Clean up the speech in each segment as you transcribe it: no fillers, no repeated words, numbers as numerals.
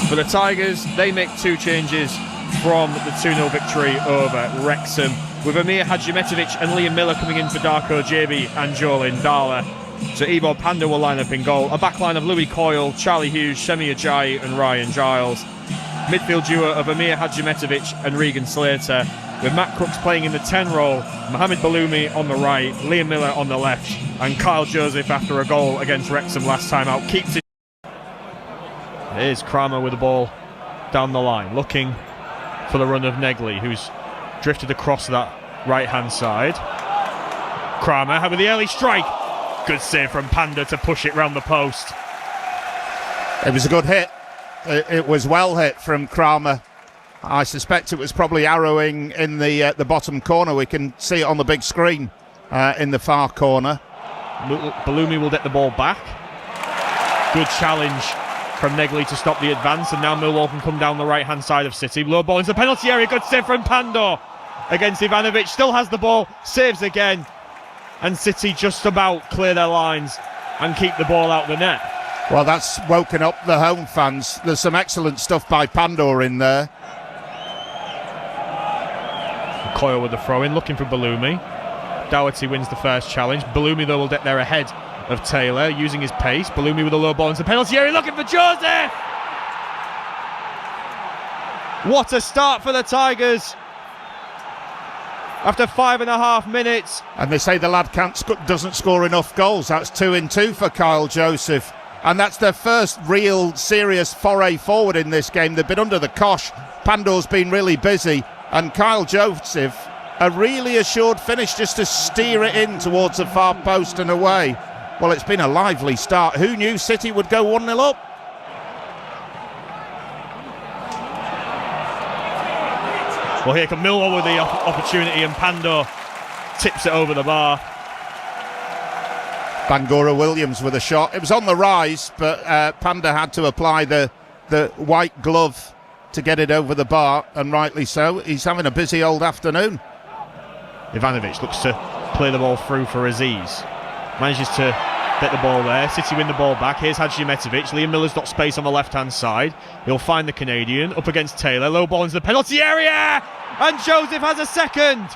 For the Tigers, they make 2 changes from the 2-0 victory over Wrexham, with Amir Hadjimetovic and Liam Miller coming in for Darko Jaby and Jolin Dala. So Ebor Panda will line up in goal. A backline of Louis Coyle, Charlie Hughes, Shemi Ajayi and Ryan Giles. Midfield duo of Amir Hadjimetovic and Regan Slater, with Matt Crooks playing in the 10 role, Mohamed Baloumi on the right, Liam Miller on the left, and Kyle Joseph, after a goal against Wrexham last time out, keeps it. Here's Kramer with the ball down the line, looking for the run of Negley, who's drifted across that right-hand side. Kramer with the early strike. Good save from Panda to push it round the post. It was a good hit. It was well hit from Kramer. I suspect it was probably arrowing in the bottom corner. We can see it on the big screen in the far corner. Baloumi will get the ball back. Good challenge from Negley to stop the advance, and now Millwall can come down the right-hand side of City. Low ball into the penalty area. Good save from Pandor against Ivanovic. Still has the ball, saves again, and City just about clear their lines and keep the ball out the net. Well, that's woken up the home fans. There's some excellent stuff by Pandor in there. Coyle with the throw-in, looking for Baloumi. Doherty wins the first challenge. Baloumi, though, will get there ahead of Taylor, using his pace. Baloumi with a low ball into the penalty area, looking for Joseph! What a start for the Tigers after 5.5 minutes. And they say the lad doesn't score enough goals. That's 2 in 2 for Kyle Joseph. And that's their first real serious foray forward in this game. They've been under the cosh. Pandor's been really busy. And Kyle Joseph, a really assured finish just to steer it in towards the far post and away. Well, it's been a lively start. Who knew City would go 1-0 up? Well, here come Millwall with the opportunity, and Pandor tips it over the bar. Bangura Williams with a shot. It was on the rise, but Panda had to apply the white glove to get it over the bar, and rightly so. He's having a busy old afternoon. Ivanovic looks to play the ball through for Aziz. Manages to get the ball there. City win the ball back. Here's Hadjimetovic. Liam Miller's got space on the left-hand side. He'll find the Canadian up against Taylor. Low ball into the penalty area, and Joseph has a second.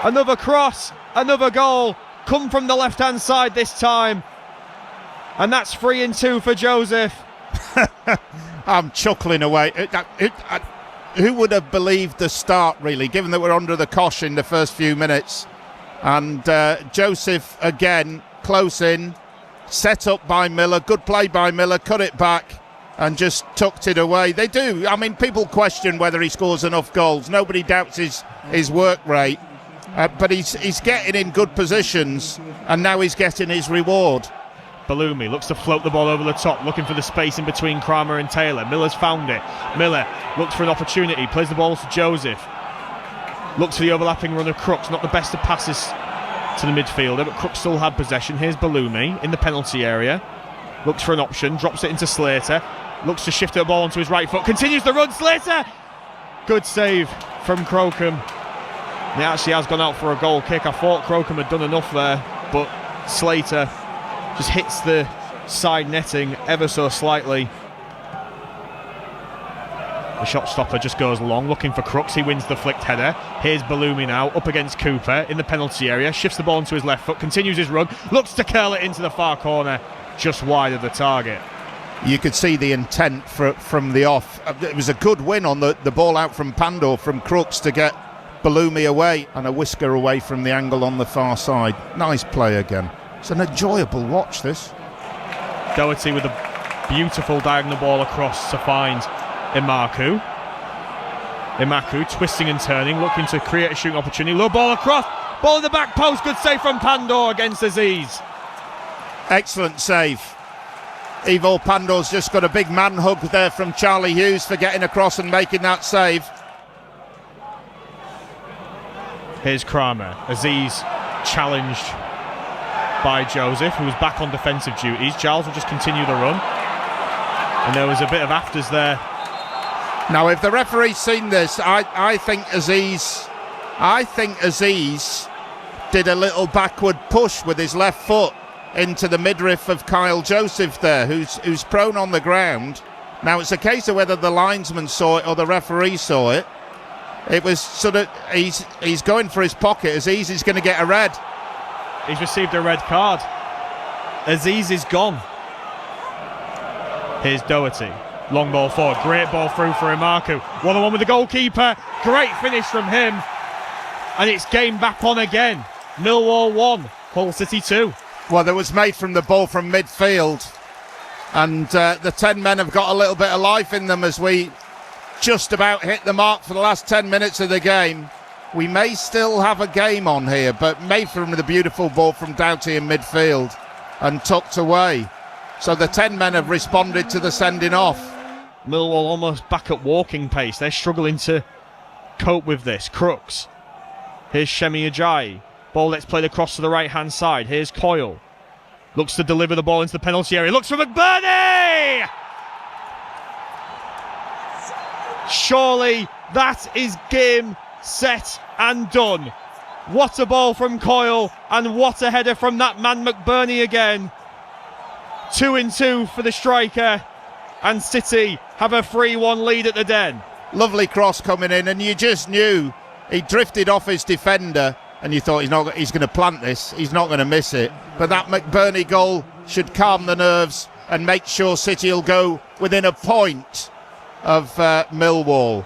Another cross, another goal, come from the left-hand side this time, and that's 3 in 2 for Joseph. I'm chuckling away. Who would have believed the start, really, given that we're under the cosh in the first few minutes? And Joseph again, close in, set up by Miller, good play by Miller, cut it back and just tucked it away. They do. I mean, people question whether he scores enough goals. Nobody doubts his work rate, but he's getting in good positions, and now he's getting his reward. Baloumi looks to float the ball over the top, looking for the space in between Kramer and Taylor. Miller's found it. Miller looks for an opportunity, plays the ball to Joseph. Looks for the overlapping run of Crooks, not the best of passes to the midfielder, but Crooks still had possession. Here's Baloumi in the penalty area. Looks for an option, drops it into Slater. Looks to shift the ball onto his right foot, continues the run, Slater! Good save from Crocombe. He actually has gone out for a goal kick. I thought Crocombe had done enough there, but Slater just hits the side netting ever so slightly. The shot stopper just goes long, looking for Crooks. He wins the flicked header. Here's Baloumi now, up against Cooper in the penalty area. Shifts the ball onto his left foot, continues his run, looks to curl it into the far corner, just wide of the target. You could see the intent from the off. It was a good win on the ball out from Pandor, from Crooks, to get Baloumi away, and a whisker away from the angle on the far side. Nice play again. It's an enjoyable watch, this. Doherty with a beautiful diagonal ball across to find Imaku. Imaku twisting and turning, looking to create a shooting opportunity. Low ball across, ball in the back post. Good save from Pandor against Aziz. Excellent save. Ivor Pandor's just got a big man hug there from Charlie Hughes for getting across and making that save. Here's Kramer. Aziz challenged by Joseph, who was back on defensive duties. Giles will just continue the run, and there was a bit of afters there. Now, if the referee's seen this, I think Aziz did a little backward push with his left foot into the midriff of Kyle Joseph there, who's prone on the ground. Now it's a case of whether the linesman saw it or the referee saw it. It was sort of, he's going for his pocket. Aziz is going to get a red. He's received a red card. Aziz is gone. Here's Doherty. Long ball forward. Great ball through for Imaku. 1-on-1 with the goalkeeper. Great finish from him. And it's game back on again. Millwall 1, Hull City 2. Well, there was made from the ball from midfield. And the 10 men have got a little bit of life in them as we just about hit the mark for the last 10 minutes of the game. We may still have a game on here, but made from the beautiful ball from Doughty in midfield and tucked away. So the 10 men have responded to the sending off. Millwall almost back at walking pace. They're struggling to cope with this. Crooks. Here's Shemi Ajayi. Ball gets played across to the right-hand side. Here's Coyle. Looks to deliver the ball into the penalty area. Looks for McBurney! Surely that is game, set and done. What a ball from Coyle, and what a header from that man McBurney again. 2-2 for the striker, and City have a 3-1 lead at the Den. Lovely cross coming in, and you just knew he drifted off his defender, and you thought he's going to plant this, he's not going to miss it. But that McBurney goal should calm the nerves and make sure City will go within a point of Millwall.